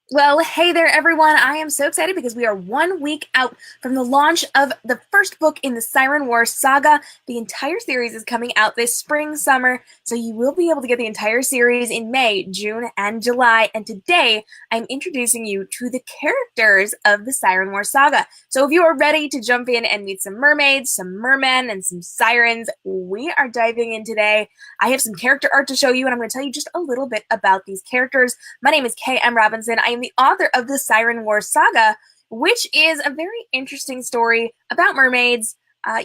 Well, hey there, everyone. I am so excited because we are 1 week out from the launch of the first book in the Siren Wars Saga. The entire series is coming out this spring, summer, so you will be able to get the entire series in May, June, and July. And today, I'm introducing you to the characters of the Siren Wars Saga. So if you are ready to jump in and meet some mermaids, some mermen, and some sirens, we are diving in today. I have some character art to show you, and I'm going to tell you just a little bit about these characters. My name is K.M. Robinson. I am the author of the Siren Wars Saga, which is a very interesting story about mermaids.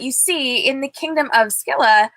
You see, in the kingdom of Scylla,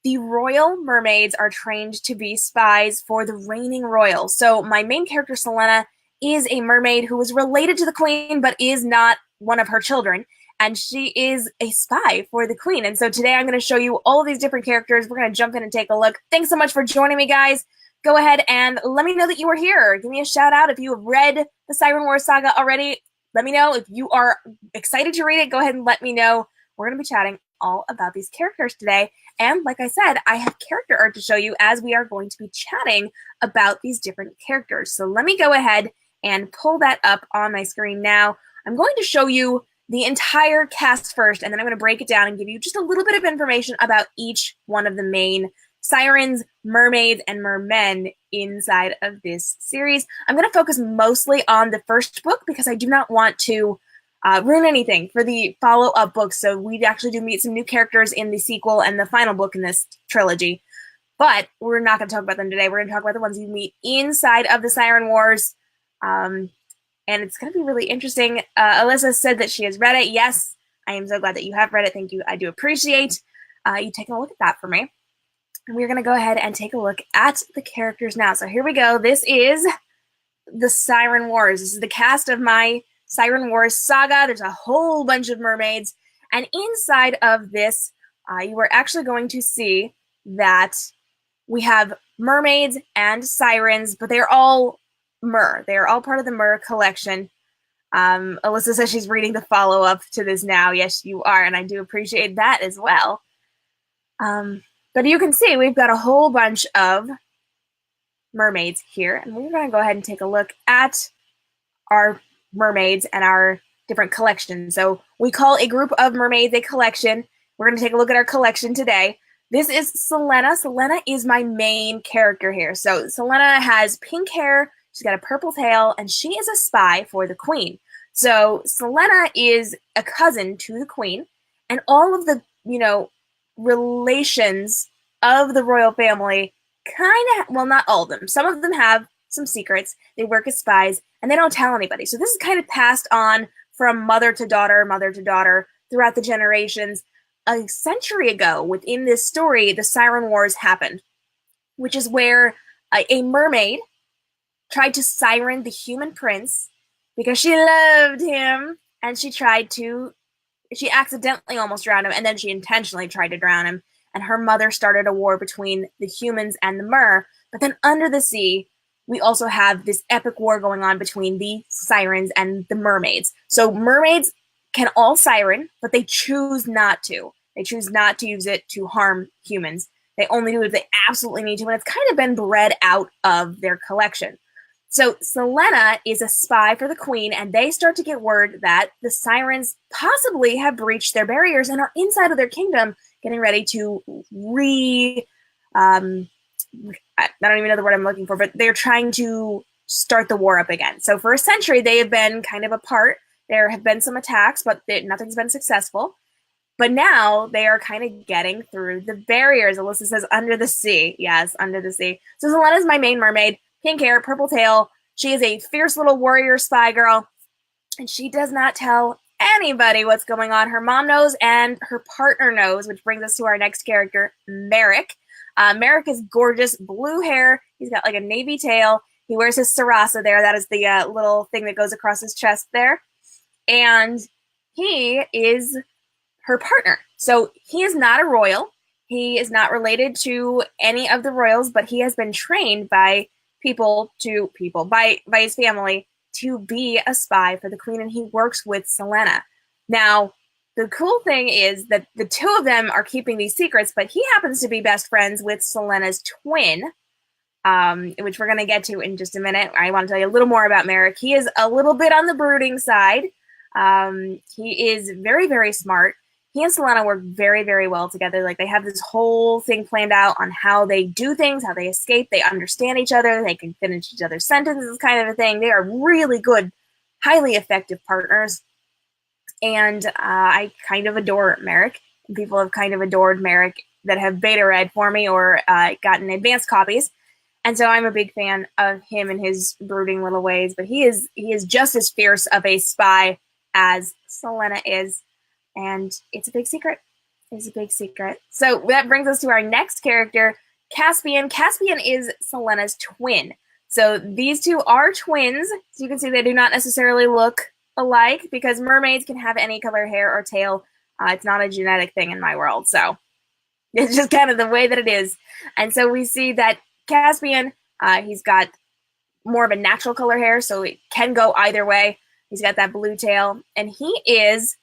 the royal mermaids are trained to be spies for the reigning royal. So my main character, Selena, is a mermaid who is related to the queen, but is not one of her children. And she is a spy for the queen. And so today I'm going to show you all of these different characters. We're going to jump in and take a look. Thanks so much for joining me, guys. Go ahead and let me know that you are here. Give me a shout out if you have read the Siren Wars Saga already. Let me know if you are excited to read it. Go ahead and let me know. We're going to be chatting all about these characters today. And like I said, I have character art to show you as we are going to be chatting about these different characters. So let me go ahead and pull that up on my screen now. I'm going to show you the entire cast first, and then I'm going to break it down and give you just a little bit of information about each one of the main sirens, mermaids, and mermen inside of this series. I'm going to focus mostly on the first book because I do not want to ruin anything for the follow-up books. So we actually do meet some new characters in the sequel and the final book in this trilogy. But we're not going to talk about them today. We're going to talk about the ones you meet inside of the Siren Wars. And it's going to be really interesting. Alyssa said that she has read it. Yes, I am so glad that you have read it. Thank you. I do appreciate you taking a look at that for me. And we're going to go ahead and take a look at the characters now. So here we go. This is the Siren Wars. This is the cast of my Siren Wars Saga. There's a whole bunch of mermaids. And inside of this, you are actually going to see that we have mermaids and sirens, but they're all They are all part of the Mer collection. Alyssa says she's reading the follow-up to this now. Yes, you are, and I do appreciate that as well. But you can see we've got a whole bunch of mermaids here, and we're going to go ahead and take a look at our mermaids and our different collections. So we call a group of mermaids a collection. We're going to take a look at our collection today. This is Selena. Selena is my main character here. So Selena has pink hair, she's got a purple tail, and she is a spy for the queen. So Selena is a cousin to the queen, and all of the, relations of the royal family well, not all of them. Some of them have some secrets. They work as spies, and they don't tell anybody. So this is kind of passed on from mother to daughter throughout the generations. A century ago, within this story, the Siren Wars happened, which is where a mermaid tried to siren the human prince because she loved him, and she accidentally almost drowned him, and then she intentionally tried to drown him, and her mother started a war between the humans and the mer. But then under the sea, we also have this epic war going on between the sirens and the mermaids. So mermaids can all siren, but they choose not to. They choose not to use it to harm humans. They only do it if they absolutely need to, and it's kind of been bred out of their collection. So Selena is a spy for the queen, and they start to get word that the sirens possibly have breached their barriers and are inside of their kingdom, getting ready to I don't even know the word I'm looking for, but they're trying to start the war up again. So for a century, they have been kind of apart. There have been some attacks, but nothing's been successful. But now they are kind of getting through the barriers. Alyssa says, under the sea. Yes, under the sea. So Selena's my main mermaid. Pink hair, purple tail. She is a fierce little warrior spy girl. And she does not tell anybody what's going on. Her mom knows and her partner knows, which brings us to our next character, Merrick. Merrick is gorgeous. Blue hair. He's got like a navy tail. He wears his sarasa there. That is the little thing that goes across his chest there. And he is her partner. So he is not a royal. He is not related to any of the royals, but he has been trained by by his family to be a spy for the queen, and he works with Selena. Now, the cool thing is that the two of them are keeping these secrets, but he happens to be best friends with Selena's twin, which we're going to get to in just a minute. I want to tell you a little more about Merrick. He is a little bit on the brooding side. He is very, very smart. He and Selena work very, very well together. Like, they have this whole thing planned out on how they do things, how they escape. They understand each other. They can finish each other's sentences, kind of a thing. They are really good, highly effective partners. And I kind of adore Merrick. People have kind of adored Merrick that have beta read for me or gotten advanced copies. And so I'm a big fan of him and his brooding little ways. But he is just as fierce of a spy as Selena is. And it's a big secret. It's a big secret. So that brings us to our next character, Caspian. Caspian is Selena's twin. So these two are twins. So you can see they do not necessarily look alike because mermaids can have any color hair or tail. It's not a genetic thing in my world. So it's just kind of the way that it is. And so we see that Caspian, he's got more of a natural color hair, so it can go either way. He's got that blue tail. And he is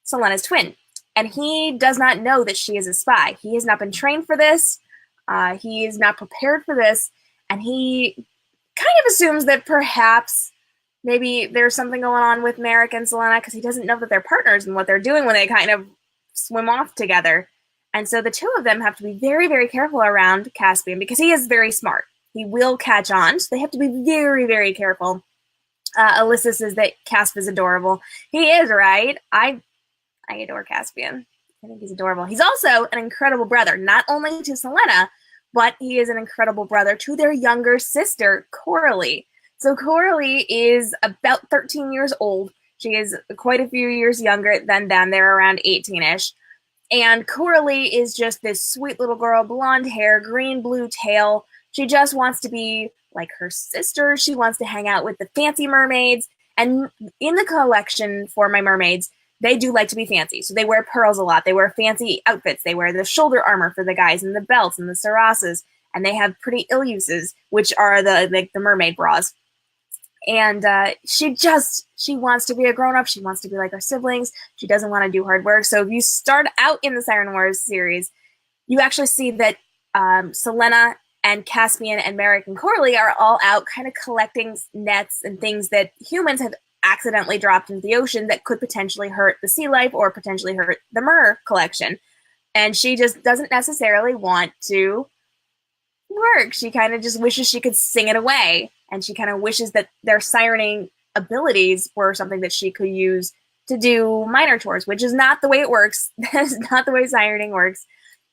Selena's twin. And he does not know that she is a spy. He has not been trained for this. He is not prepared for this. And he kind of assumes that perhaps maybe there's something going on with Marik and Selena because he doesn't know that they're partners and what they're doing when they kind of swim off together. And so the two of them have to be very, very careful around Caspian because he is very smart. He will catch on. So they have to be very, very careful. Alyssa says that Casp is adorable. He is, right? I adore Caspian. I think he's adorable. He's also an incredible brother, not only to Selena, but he is an incredible brother to their younger sister, Cora Lee. So Cora Lee is about 13 years old. She is quite a few years younger than them. They're around 18-ish. And Cora Lee is just this sweet little girl, blonde hair, green-blue tail. She just wants to be like her sister. She wants to hang out with the fancy mermaids. And in the collection for my mermaids, they do like to be fancy. So they wear pearls a lot. They wear fancy outfits. They wear the shoulder armor for the guys and the belts and the sarasas. And they have pretty ilyuses, which are the mermaid bras. And she wants to be a grown-up. She wants to be like her siblings. She doesn't want to do hard work. So if you start out in the Siren Wars series, you actually see that Selena and Caspian and Marik and Cora Lee are all out kind of collecting nets and things that humans have accidentally dropped into the ocean that could potentially hurt the sea life or potentially hurt the mer collection. And she just doesn't necessarily want to work. She kind of just wishes she could sing it away. And she kind of wishes that their sirening abilities were something that she could use to do minor chores, which is not the way it works. That is not the way sirening works.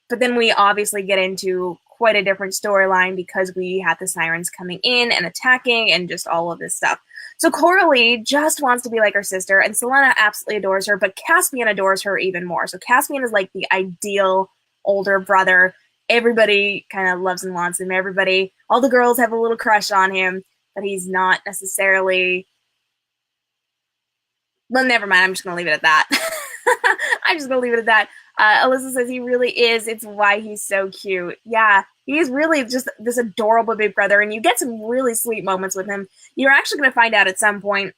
But then we obviously get into quite a different storyline because we have the sirens coming in and attacking and just all of this stuff. So Cora Lee just wants to be like her sister, and Selena absolutely adores her, but Caspian adores her even more. So Caspian is like the ideal older brother. Everybody kind of loves and wants him. All the girls have a little crush on him, but he's not necessarily... Well, never mind. I'm just going to leave it at that. I'm just going to leave it at that. Alyssa says he really is. It's why he's so cute. Yeah, he's really just this adorable big brother, and you get some really sweet moments with him. You're actually going to find out at some point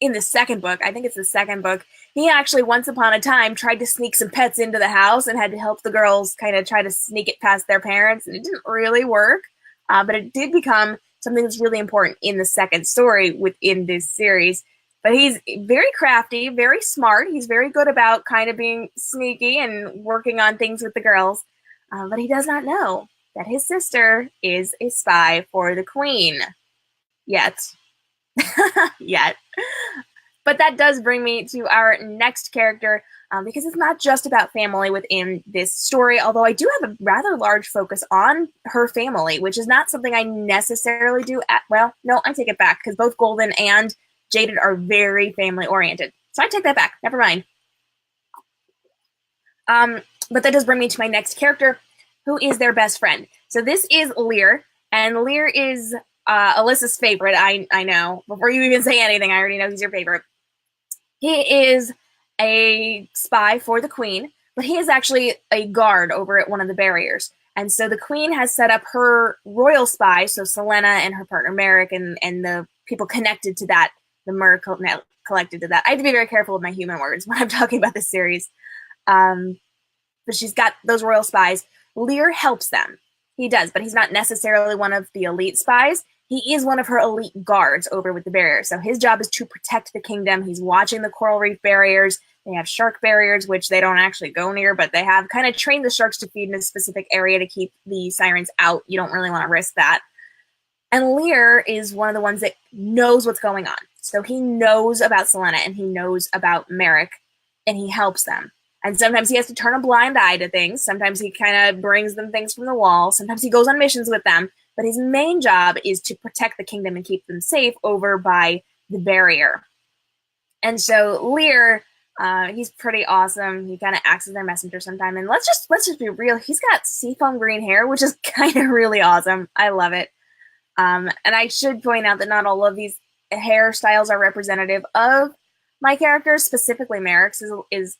in the second book, I think it's the second book, he actually once upon a time tried to sneak some pets into the house and had to help the girls kind of try to sneak it past their parents, and it didn't really work, but it did become something that's really important in the second story within this series. But he's very crafty, very smart. He's very good about kind of being sneaky and working on things with the girls. But he does not know that his sister is a spy for the queen. Yet. Yet. But that does bring me to our next character, because it's not just about family within this story, although I do have a rather large focus on her family, which is not something I necessarily do well, no, I take it back, because both Golden and Jaded are very family-oriented. So I take that back. Never mind. But that does bring me to my next character, who is their best friend. So this is Lear, and Lear is Alyssa's favorite. I know. Before you even say anything, I already know he's your favorite. He is a spy for the queen, but he is actually a guard over at one of the barriers. And so the queen has set up her royal spy, so Selena and her partner Merrick and the people connected to that, the mer collected to that. I have to be very careful with my human words when I'm talking about this series. But she's got those royal spies. Lear helps them. He does, but he's not necessarily one of the elite spies. He is one of her elite guards over with the barrier. So his job is to protect the kingdom. He's watching the coral reef barriers. They have shark barriers, which they don't actually go near, but they have kind of trained the sharks to feed in a specific area to keep the sirens out. You don't really want to risk that. And Lear is one of the ones that knows what's going on. So he knows about Selena and he knows about Merrick, and he helps them. And sometimes he has to turn a blind eye to things. Sometimes he kind of brings them things from the wall. Sometimes he goes on missions with them. But his main job is to protect the kingdom and keep them safe over by the barrier. And so Lear, he's pretty awesome. He kind of acts as their messenger sometime. And let's just be real. He's got seafoam green hair, which is kind of really awesome. I love it. And I should point out that not all of these hairstyles are representative of my characters. Specifically, Merrick's is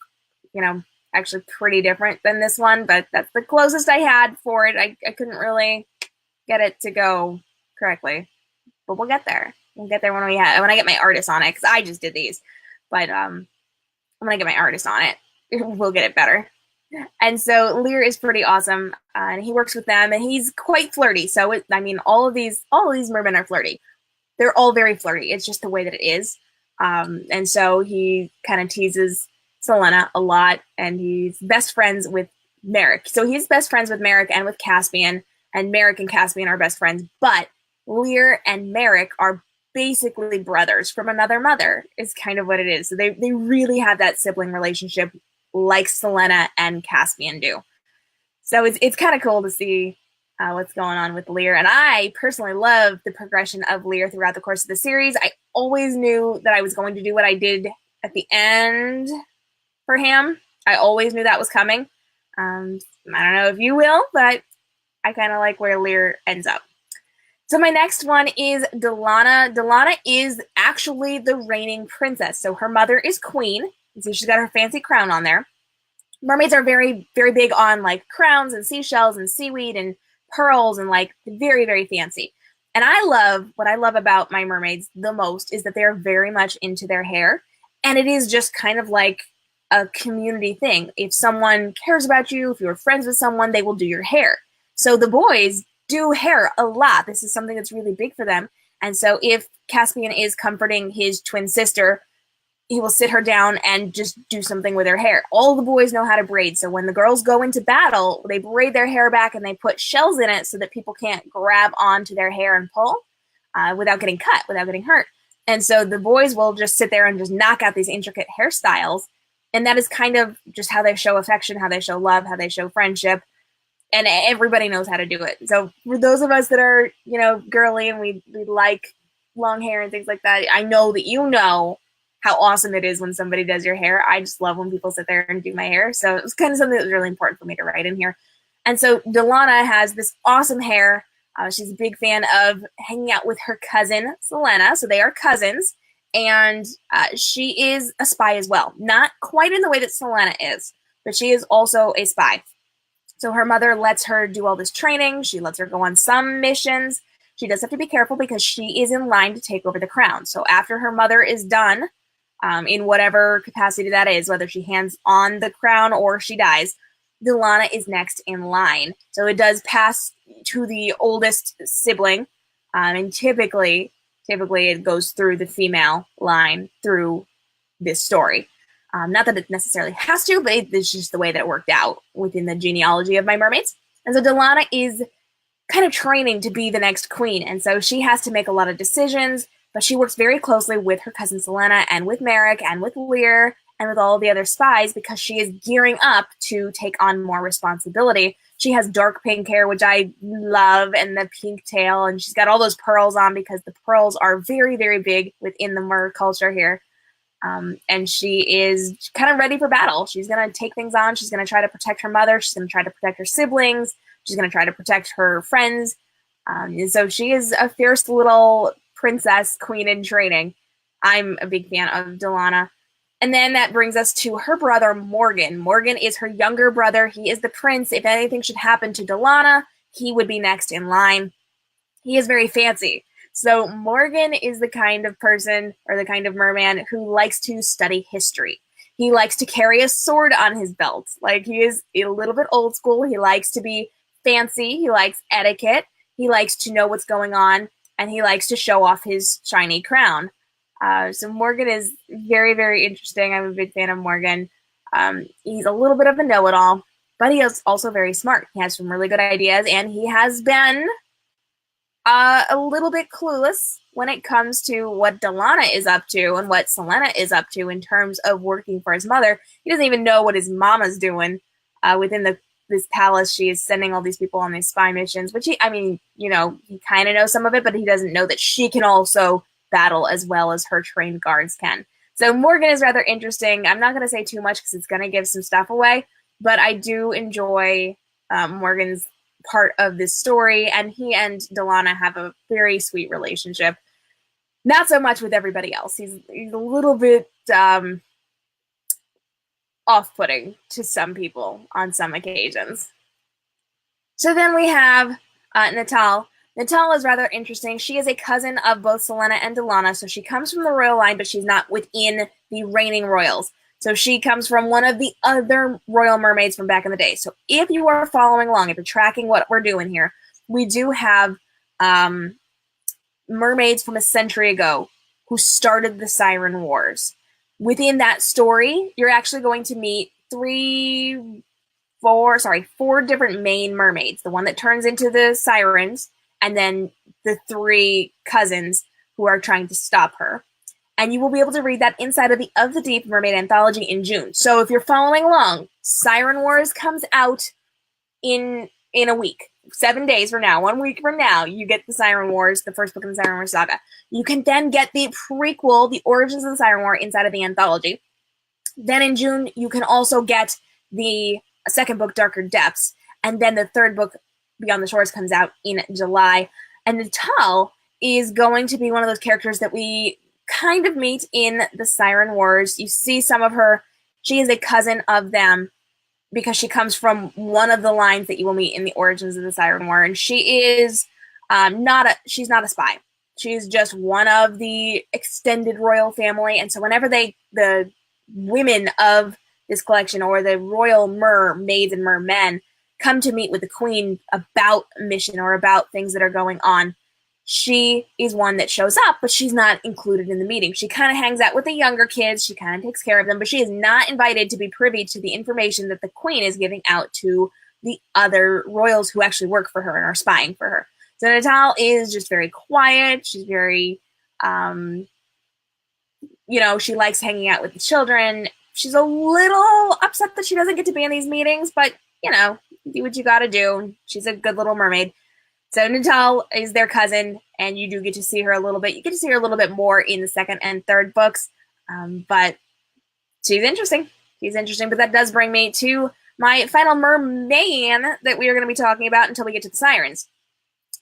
actually pretty different than this one, but that's the closest I had for it. I couldn't really get it to go correctly, but we'll get there. We'll get there when I get my artist on it, because I just did these. But when I get my artist on it, we'll get it better. And so Lear is pretty awesome, and he works with them, and he's quite flirty. So all of these mermen are flirty. They're all very flirty. It's just the way that it is. And so he kind of teases Selena a lot, and he's best friends with Merrick. So he's best friends with Merrick and with Caspian, and Merrick and Caspian are best friends. But Lear and Merrick are basically brothers from another mother, is kind of what it is. So they really have that sibling relationship like Selena and Caspian do. So it's kind of cool to see what's going on with Lear. And I personally love the progression of Lear throughout the course of the series. I always knew that I was going to do what I did at the end for him. I always knew that was coming. I don't know if you will, but I kind of like where Lear ends up. So my next one is Delana. Delana is actually the reigning princess. So her mother is queen. So she's got her fancy crown on there. Mermaids are very, very big on like crowns and seashells and seaweed and pearls and like very, very fancy. And what I love about my mermaids the most is that they're very much into their hair. And it is just kind of like a community thing. If someone cares about you, if you're friends with someone, they will do your hair. So the boys do hair a lot. This is something that's really big for them. And so if Caspian is comforting his twin sister, he will sit her down and just do something with her hair. All the boys know how to braid. So when the girls go into battle, they braid their hair back and they put shells in it so that people can't grab onto their hair and pull without getting cut, without getting hurt. And so the boys will just sit there and just knock out these intricate hairstyles. And that is kind of just how they show affection, how they show love, how they show friendship. And everybody knows how to do it. So for those of us that are, girly and we like long hair and things like that, I know that you know how awesome it is when somebody does your hair. I just love when people sit there and do my hair. So it was kind of something that was really important for me to write in here. And so Delana has this awesome hair. She's a big fan of hanging out with her cousin, Selena. So they are cousins. And she is a spy as well. Not quite in the way that Selena is, but she is also a spy. So her mother lets her do all this training. She lets her go on some missions. She does have to be careful because she is in line to take over the crown. So after her mother is done, in whatever capacity that is, whether she hands on the crown or she dies, Delana is next in line. So it does pass to the oldest sibling, and typically it goes through the female line through this story. Not that it necessarily has to, but it's just the way that it worked out within the genealogy of my mermaids. And so Delana is kind of training to be the next queen, and so she has to make a lot of decisions, but she works very closely with her cousin Selena and with Merrick and with Lear and with all the other spies because she is gearing up to take on more responsibility. She has dark pink hair, which I love, and the pink tail, and she's got all those pearls on because the pearls are very, very big within the mer culture here. And she is kind of ready for battle. She's going to take things on. She's going to try to protect her mother. She's going to try to protect her siblings. She's going to try to protect her friends. And so she is a fierce little princess queen in training. I'm a big fan of Delana. And then that brings us to her brother, Morgan. Morgan is her younger brother. He is the prince. If anything should happen to Delana, he would be next in line. He is very fancy. So Morgan is the kind of person or the kind of merman who likes to study history. He likes to carry a sword on his belt. Like, he is a little bit old school. He likes to be fancy, he likes etiquette, he likes to know what's going on, and he likes to show off his shiny crown. So Morgan is very, very interesting. I'm a big fan of Morgan. He's a little bit of a know-it-all, but he is also very smart. He has some really good ideas, and he has been a little bit clueless when it comes to what Delana is up to and what Selena is up to in terms of working for his mother. He doesn't even know what his mama's doing within this palace. She is sending all these people on these spy missions, which he kind of knows some of it, but he doesn't know that she can also battle as well as her trained guards can. So Morgan is rather interesting. I'm not going to say too much because it's going to give some stuff away, but I do enjoy Morgan's part of this story, and he and Delana have a very sweet relationship. Not so much with everybody else. He's a little bit off-putting to some people on some occasions. So then we have Natal. Natal is rather interesting. She is a cousin of both Selena and Delana, so she comes from the royal line, but she's not within the reigning royals. So she comes from one of the other royal mermaids from back in the day. So if you are following along, if you're tracking what we're doing here, we do have mermaids from a century ago who started the Siren Wars. Within that story, you're actually going to meet four different main mermaids. The one that turns into the sirens, and then the three cousins who are trying to stop her. And you will be able to read that inside of the Deep Mermaid Anthology in June. So if you're following along, Siren Wars comes out in a week. 7 days from now, 1 week from now, you get the Siren Wars, the first book in the Siren Wars Saga. You can then get the prequel, The Origins of the Siren War, inside of the anthology. Then in June, you can also get the second book, Darker Depths. And then the third book, Beyond the Shores, comes out in July. And Natal is going to be one of those characters that we kind of meet in the Siren Wars. You see some of her. She is a cousin of them because she comes from one of the lines that you will meet in the Origins of the Siren War, and she is she's not a spy. She's just one of the extended royal family, and so whenever the women of this collection, or the royal mermaids and mermen, come to meet with the queen about a mission or about things that are going on, she is one that shows up, but she's not included in the meeting. She kind of hangs out with the younger kids. She kind of takes care of them, but she is not invited to be privy to the information that the queen is giving out to the other royals who actually work for her and are spying for her. So Natal is just very quiet. She's very, she likes hanging out with the children. She's a little upset that she doesn't get to be in these meetings, but, do what you gotta do. She's a good little mermaid. So Natal is their cousin, and you do get to see her a little bit. You get to see her a little bit more in the second and third books, but she's interesting. But that does bring me to my final merman that we are going to be talking about until we get to the sirens.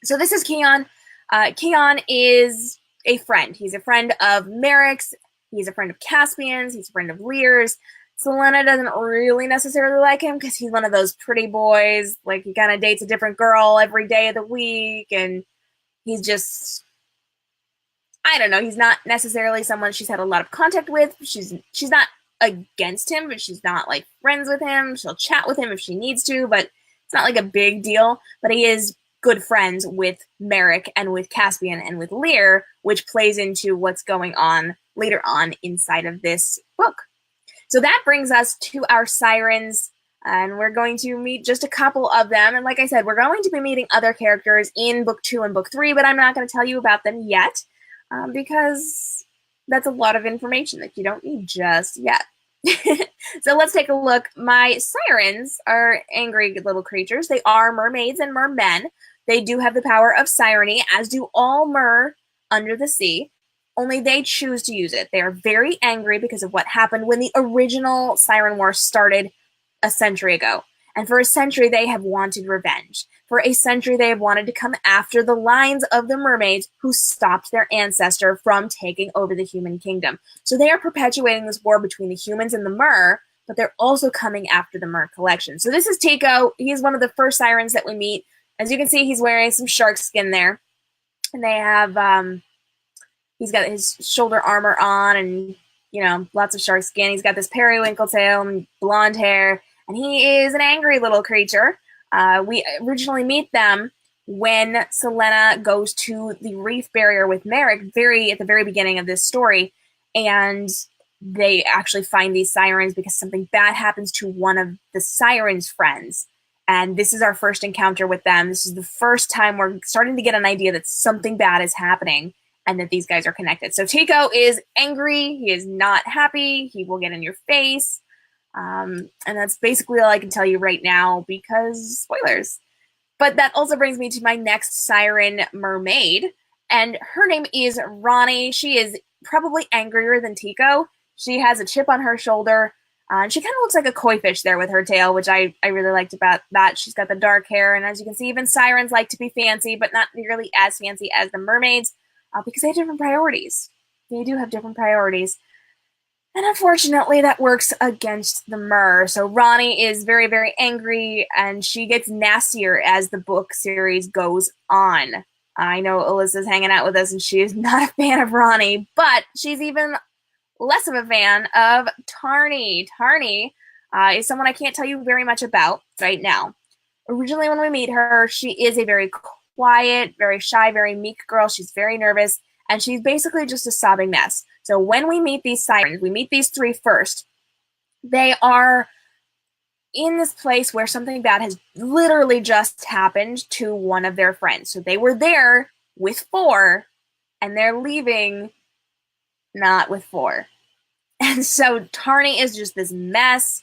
So this is Qian. Qian is a friend. He's a friend of Merrick's. He's a friend of Caspian's. He's a friend of Lear's. Selena doesn't really necessarily like him because he's one of those pretty boys. Like, he kind of dates a different girl every day of the week, and he's just, I don't know, he's not necessarily someone she's had a lot of contact with. She's not against him, but she's not, like, friends with him. She'll chat with him if she needs to, but it's not, like, a big deal. But he is good friends with Merrick and with Caspian and with Lear, which plays into what's going on later on inside of this book. So that brings us to our sirens, and we're going to meet just a couple of them. And like I said, we're going to be meeting other characters in book 2 and book 3, but I'm not going to tell you about them yet because that's a lot of information that you don't need just yet. So let's take a look. My sirens are angry little creatures. They are mermaids and mermen. They do have the power of sireny, as do all mer under the sea. Only they choose to use it. They are very angry because of what happened when the original Siren War started a century ago. And for a century, they have wanted revenge. For a century, they have wanted to come after the lines of the mermaids who stopped their ancestor from taking over the human kingdom. So they are perpetuating this war between the humans and the mer, but they're also coming after the mer collection. So this is Tako. He's one of the first sirens that we meet. As you can see, he's wearing some shark skin there. And they have... he's got his shoulder armor on and, lots of shark skin. He's got this periwinkle tail and blonde hair. And he is an angry little creature. We originally meet them when Selena goes to the reef barrier with Merrick at the very beginning of this story, and they actually find these sirens because something bad happens to one of the sirens' friends. And this is our first encounter with them. This is the first time we're starting to get an idea that something bad is happening and that these guys are connected. So Tako is angry. He is not happy. He will get in your face. And that's basically all I can tell you right now because spoilers. But that also brings me to my next siren mermaid. And her name is Ronnie. She is probably angrier than Tako. She has a chip on her shoulder. And she kind of looks like a koi fish there with her tail, which I really liked about that. She's got the dark hair, and as you can see, even sirens like to be fancy, but not nearly as fancy as the mermaids, because they have different priorities. They do have different priorities. And unfortunately, that works against the mer. So Ronnie is very, very angry, and she gets nastier as the book series goes on. I know Alyssa's hanging out with us, and she is not a fan of Ronnie, but she's even less of a fan of Tarney. Tarney is someone I can't tell you very much about right now. Originally, when we meet her, she is a very quiet, very shy, very meek girl. She's very nervous, and she's basically just a sobbing mess. So when we meet these sirens, we meet these three first. They are in this place where something bad has literally just happened to one of their friends. So they were there with 4, and they're leaving not with 4. And so Tarney is just this mess.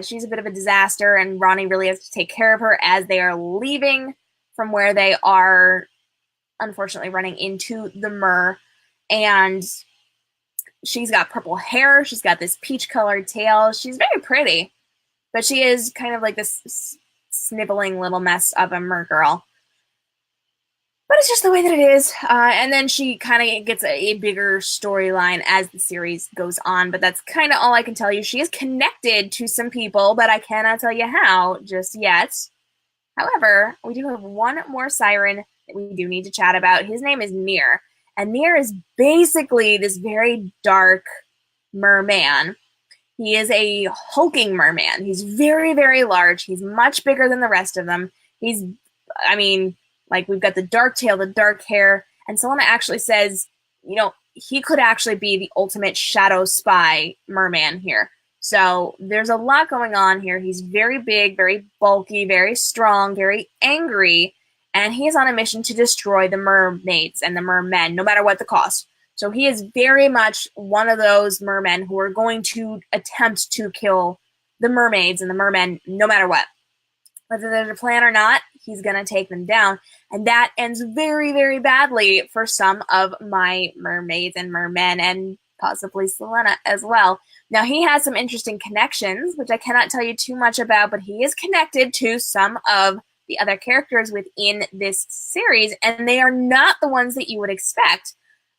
She's a bit of a disaster, and Ronnie really has to take care of her as they are leaving from where they are, unfortunately, running into the mer. And she's got purple hair. She's got this peach-colored tail. She's very pretty, but she is kind of like this sniveling little mess of a mer girl. But it's just the way that it is. And then she kind of gets a bigger storyline as the series goes on. But that's kind of all I can tell you. She is connected to some people, but I cannot tell you how just yet. However, we do have one more siren that we do need to chat about. His name is Lear. And Lear is basically this very dark merman. He is a hulking merman. He's very, very large. He's much bigger than the rest of them. Like, we've got the dark tail, the dark hair, and Selena actually says, he could actually be the ultimate shadow spy merman here. So there's a lot going on here. He's very big, very bulky, very strong, very angry, and he is on a mission to destroy the mermaids and the mermen, no matter what the cost. So he is very much one of those mermen who are going to attempt to kill the mermaids and the mermen no matter what. Whether there's a plan or not, he's going to take them down. And that ends very, very badly for some of my mermaids and mermen, and possibly Selena as well. Now, he has some interesting connections, which I cannot tell you too much about, but he is connected to some of the other characters within this series, and they are not the ones that you would expect.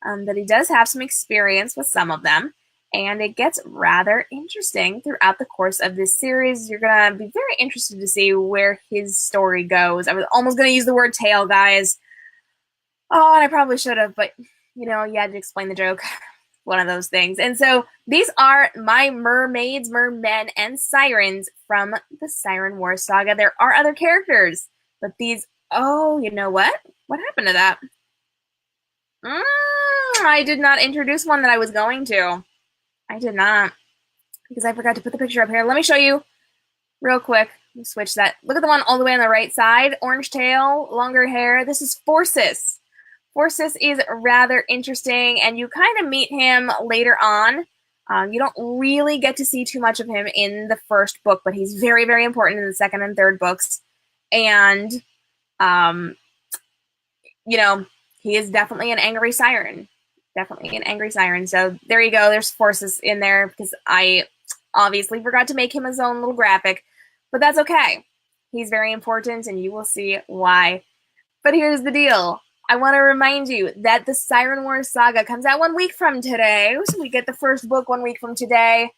But he does have some experience with some of them. And it gets rather interesting throughout the course of this series. You're going to be very interested to see where his story goes. I was almost going to use the word tail, guys. Oh, and I probably should have, but, you had to explain the joke. One of those things. And so these are my mermaids, mermen, and sirens from the Siren Wars Saga. There are other characters, but these... Oh, you know what? What happened to that? I did not introduce one that I was going to. I did not, because I forgot to put the picture up here. Let me show you real quick. Let me switch that. Look at the one all the way on the right side. Orange tail, longer hair. This is Forces. Forces is rather interesting, and you kind of meet him later on. You don't really get to see too much of him in the first book, but he's very, very important in the second and third books. And, he is definitely an angry siren. Definitely an angry siren. So there you go. There's Forces in there because I obviously forgot to make him his own little graphic. But that's okay. He's very important, and you will see why. But here's the deal. I want to remind you that the Siren Wars Saga comes out 1 week from today. So we get the first book 1 week from today.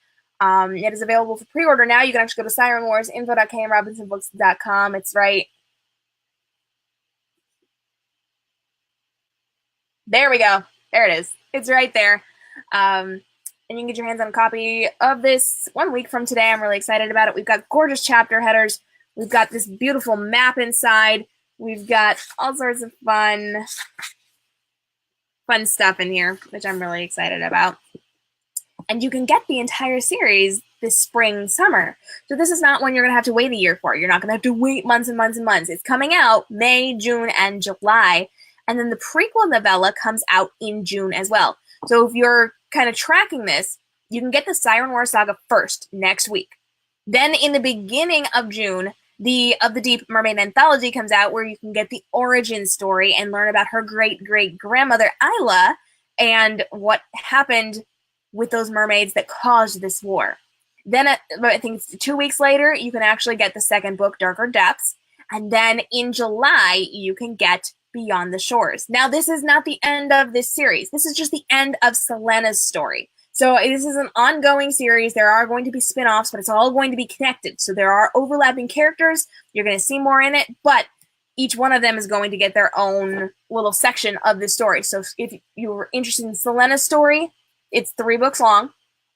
It is available for pre-order now. You can actually go to sirenwarsinfo.k.m.robinsonbooks.com. It's right. There we go. There it is. It's right there. And you can get your hands on a copy of this 1 week from today. I'm really excited about it. We've got gorgeous chapter headers. We've got this beautiful map inside. We've got all sorts of fun stuff in here, which I'm really excited about. And you can get the entire series this spring, summer. So this is not one you're going to have to wait a year for. You're not going to have to wait months and months and months. It's coming out May, June, and July. And then the prequel novella comes out in June as well. So if you're kind of tracking this, you can get the Siren Wars Saga first next week. Then in the beginning of June, the Of the Deep Mermaid Anthology comes out, where you can get the origin story and learn about her great-great-grandmother, Isla, and what happened with those mermaids that caused this war. Then I think it's 2 weeks later, you can actually get the second book, Darker Depths. And then in July, you can get Beyond the Shores. Now, this is not the end of this series. This is just the end of Selena's story. So this is an ongoing series. There are going to be spin-offs, but it's all going to be connected. So there are overlapping characters. You're going to see more in it, but each one of them is going to get their own little section of the story. So if you were interested in Selena's story, it's 3 books long.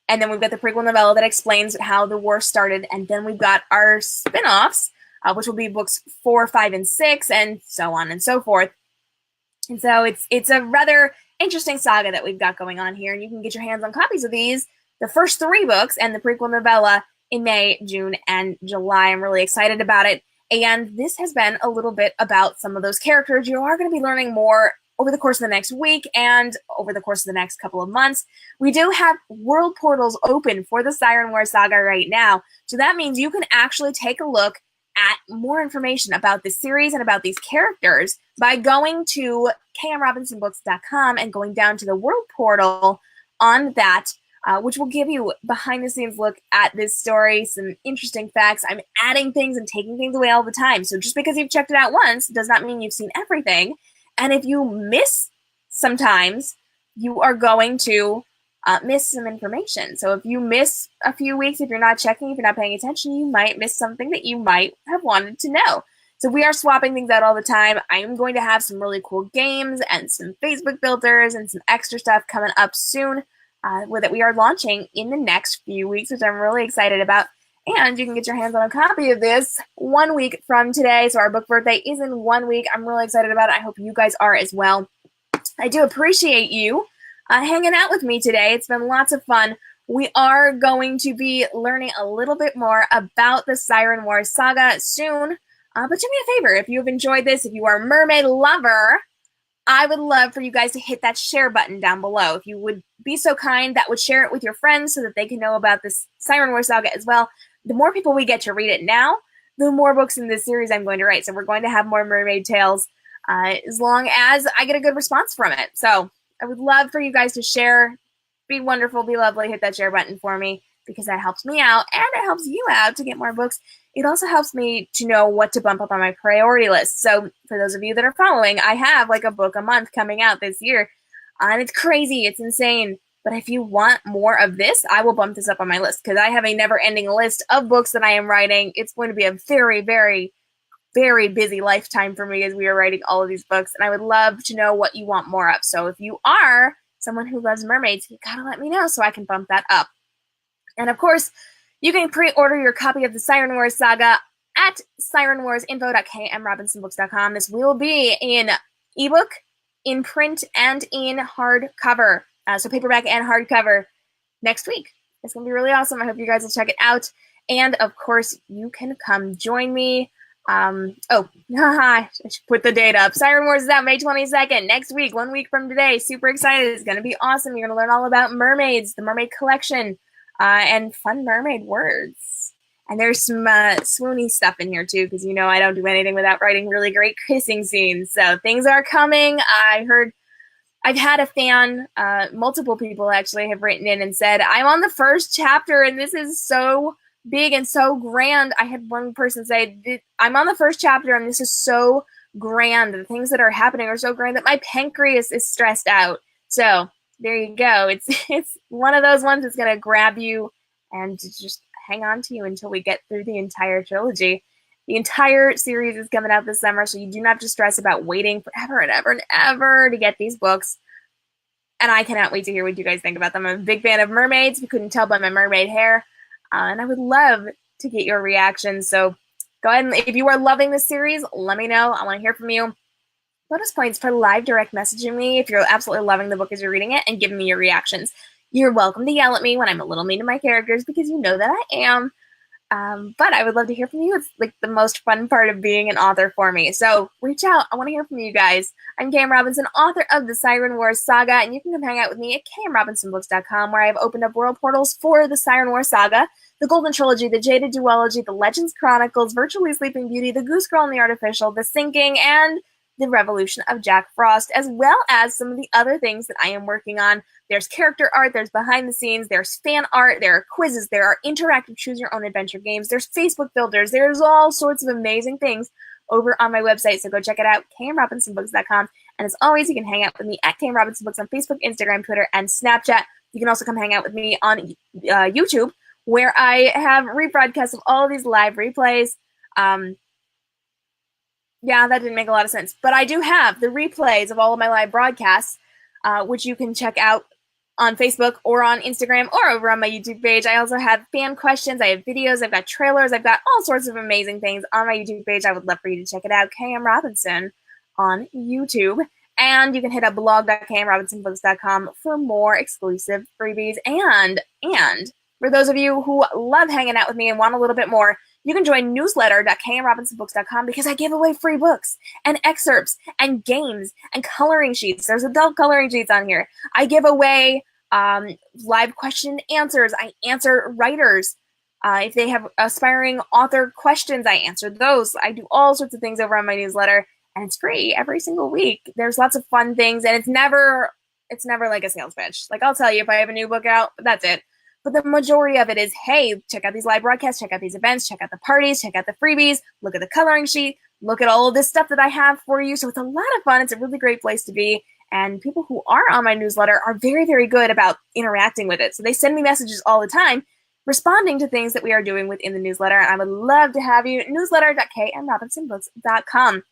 And then we've got the prequel novella that explains how the war started. And then we've got our spin-offs, which will be books 4, 5, and 6, and so on and so forth. And so it's a rather interesting saga that we've got going on here, and you can get your hands on copies of these, the first 3 books and the prequel novella, in May, June, and July. I'm really excited about it, and this has been a little bit about some of those characters. You are going to be learning more over the course of the next week and over the course of the next couple of months. We do have world portals open for the Siren Wars Saga right now, so that means you can actually take a look at more information about this series and about these characters by going to k.m.robinsonbooks.com and going down to the world portal on that, which will give you behind-the-scenes look at this story, some interesting facts. I'm adding things and taking things away all the time, so just because you've checked it out once does not mean you've seen everything. And if you miss sometimes, you are going to miss some information. So if you miss a few weeks, if you're not checking, if you're not paying attention, you might miss something that you might have wanted to know. So we are swapping things out all the time. I am going to have some really cool games and some Facebook filters and some extra stuff coming up soon that we are launching in the next few weeks, which I'm really excited about. And you can get your hands on a copy of this 1 week from today. So our book birthday is in 1 week. I'm really excited about it. I hope you guys are as well. I do appreciate you hanging out with me today. It's been lots of fun. We are going to be learning a little bit more about the Siren Wars Saga soon. But do me a favor, if you have enjoyed this, if you are a mermaid lover, I would love for you guys to hit that share button down below. If you would be so kind, that would share it with your friends so that they can know about this Siren Wars Saga as well. The more people we get to read it now, the more books in this series I'm going to write. So we're going to have more mermaid tales as long as I get a good response from it. So I would love for you guys to share. Be wonderful, be lovely, hit that share button for me, because that helps me out and it helps you out to get more books. It also helps me to know what to bump up on my priority list. So for those of you that are following, I have like a book a month coming out this year. And it's crazy, it's insane. But if you want more of this, I will bump this up on my list, because I have a never-ending list of books that I am writing. It's going to be a very, very, very busy lifetime for me as we are writing all of these books. And I would love to know what you want more of. So if you are someone who loves mermaids, you gotta let me know so I can bump that up. And of course, you can pre-order your copy of the Siren Wars Saga at sirenwarsinfo.k.m.robinsonbooks.com. This will be in ebook, in print, and in hardcover. So paperback and hardcover next week. It's going to be really awesome. I hope you guys will check it out. And of course, you can come join me. I should put the date up. Siren Wars is out May 22nd, next week, 1 week from today. Super excited. It's going to be awesome. You're going to learn all about mermaids, the mermaid collection, and fun mermaid words. And there's some swoony stuff in here too, because you know I don't do anything without writing really great kissing scenes. So things are coming. I've had a fan, multiple people actually have written in and said, I'm on the first chapter and this is so big and so grand. I had one person say, I'm on the first chapter and this is so grand. The things that are happening are so grand that my pancreas is stressed out. So there you go. It's one of those ones that's going to grab you and just hang on to you until we get through the entire trilogy. The entire series is coming out this summer, so you do not have to stress about waiting forever and ever and ever to get these books. And I cannot wait to hear what you guys think about them. I'm a big fan of mermaids. You couldn't tell by my mermaid hair. And I would love to get your reactions. So Go ahead and if you are loving this series, let me know. I want to hear from you. Bonus points for live direct messaging me if you're absolutely loving the book as you're reading it and giving me your reactions. You're welcome to yell at me when I'm a little mean to my characters because you know that I am. But I would love to hear from you. It's like the most fun part of being an author for me. So reach out. I want to hear from you guys. I'm K.M. Robinson, author of the Siren Wars Saga, and you can come hang out with me at k.m.robinsonbooks.com, where I have opened up world portals for the Siren Wars Saga, the Golden Trilogy, the Jaded Duology, the Legends Chronicles, Virtually Sleeping Beauty, the Goose Girl and the Artificial, the Sinking, and the Revolution of Jack Frost, as well as some of the other things that I am working on. There's character art, there's behind the scenes, there's fan art, there are quizzes, there are interactive choose your own adventure games, there's Facebook builders, there's all sorts of amazing things over on my website, so go check it out, k.m.robinsonbooks.com. And as always, you can hang out with me at K.M. Robinson Books on Facebook, Instagram, Twitter, and Snapchat. You can also come hang out with me on YouTube, where I have rebroadcasts of all of these live replays. Yeah, that didn't make a lot of sense. But I do have the replays of all of my live broadcasts, which you can check out on Facebook or on Instagram or over on my YouTube page. I also have fan questions. I have videos. I've got trailers. I've got all sorts of amazing things on my YouTube page. I would love for you to check it out. K.M. Robinson on YouTube. And you can hit up blog.k.m.robinsonbooks.com for more exclusive freebies. And for those of you who love hanging out with me and want a little bit more, you can join newsletter.k.m.robinsonbooks.com because I give away free books and excerpts and games and coloring sheets. There's adult coloring sheets on here. I give away live question answers. I answer writers. If they have aspiring author questions, I answer those. I do all sorts of things over on my newsletter, and it's free every single week. There's lots of fun things, and it's never like a sales pitch. Like, I'll tell you if I have a new book out, but that's it. But the majority of it is, hey, check out these live broadcasts, check out these events, check out the parties, check out the freebies, look at the coloring sheet, look at all of this stuff that I have for you. So it's a lot of fun. It's a really great place to be. And people who are on my newsletter are very, very good about interacting with it. So they send me messages all the time responding to things that we are doing within the newsletter. And I would love to have you. Newsletter.k.m.robinsonbooks.com.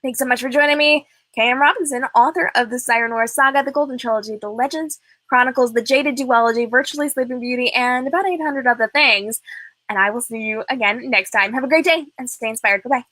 Thanks so much for joining me. K.M. Robinson, author of the Siren Wars Saga, the Golden Trilogy, the Legends Chronicles, the Jaded Duology, Virtually Sleeping Beauty, and about 800 other things. And I will see you again next time. Have a great day and stay inspired. Bye-bye.